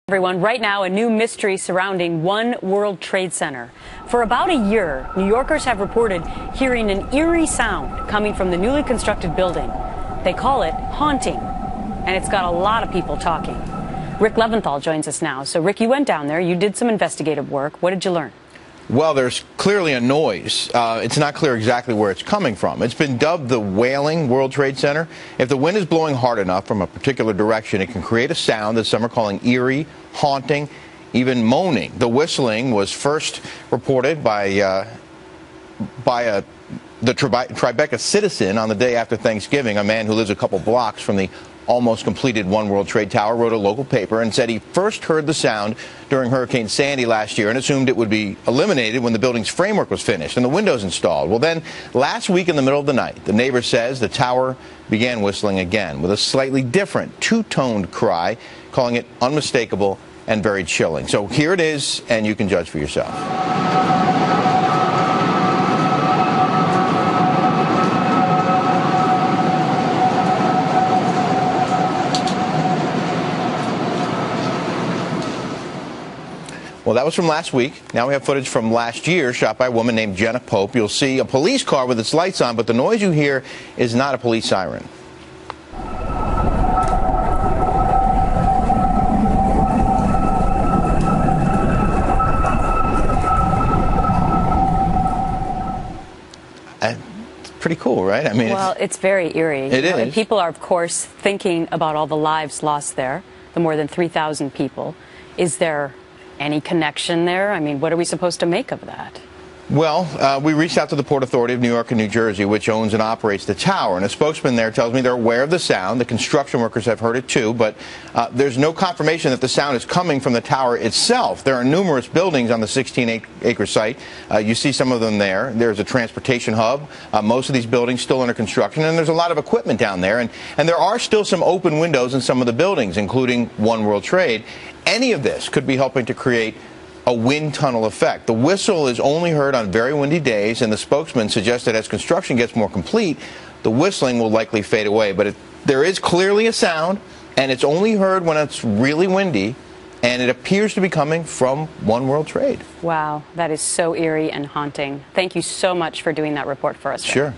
Everyone, right now a new mystery surrounding One World Trade Center. For about a year, New Yorkers have reported hearing an eerie sound coming from the newly constructed building. They call it haunting, and it's got a lot of people talking. Rick Leventhal joins us now. So Rick, you went down there, you did some investigative work. What did you learn? Well, there's clearly a noise. It's not clear exactly where it's coming from. It's been dubbed the wailing World Trade Center. If the wind is blowing hard enough from a particular direction, it can create a sound that some are calling eerie, haunting, even moaning. The whistling was first reported by the Tribeca citizen on the day after Thanksgiving. A man who lives a couple blocks from the almost completed One World Trade Tower wrote a local paper and said he first heard the sound during Hurricane Sandy last year and assumed it would be eliminated when the building's framework was finished and the windows installed. Well, then last week in the middle of the night, the neighbor says the tower began whistling again with a slightly different two-toned cry, calling it unmistakable and very chilling. So here it is, and you can judge for yourself. Well, that was from last week. Now we have footage from last year shot by a woman named Jenna Pope. You'll see a police car with its lights on, but the noise you hear is not a police siren. It's pretty cool, right? I mean, well, it's very eerie. It is. And people are, of course, thinking about all the lives lost there, the more than 3,000 people. Is there any connection there? I mean, what are we supposed to make of that? Well, we reached out to the Port Authority of New York and New Jersey, which owns and operates the tower, and a spokesman there tells me they're aware of the sound. The construction workers have heard it too, but there's no confirmation that the sound is coming from the tower itself. There are numerous buildings on the 16-acre site. You see some of them there. There's a transportation hub. Most of these buildings still under construction, and there's a lot of equipment down there, and there are still some open windows in some of the buildings, including One World Trade. Any of this could be helping to create a wind tunnel effect. The whistle is only heard on very windy days, and the spokesman suggested as construction gets more complete, the whistling will likely fade away. But there is clearly a sound, and it's only heard when it's really windy, and it appears to be coming from One World Trade. Wow, that is so eerie and haunting. Thank you so much for doing that report for us. Sure.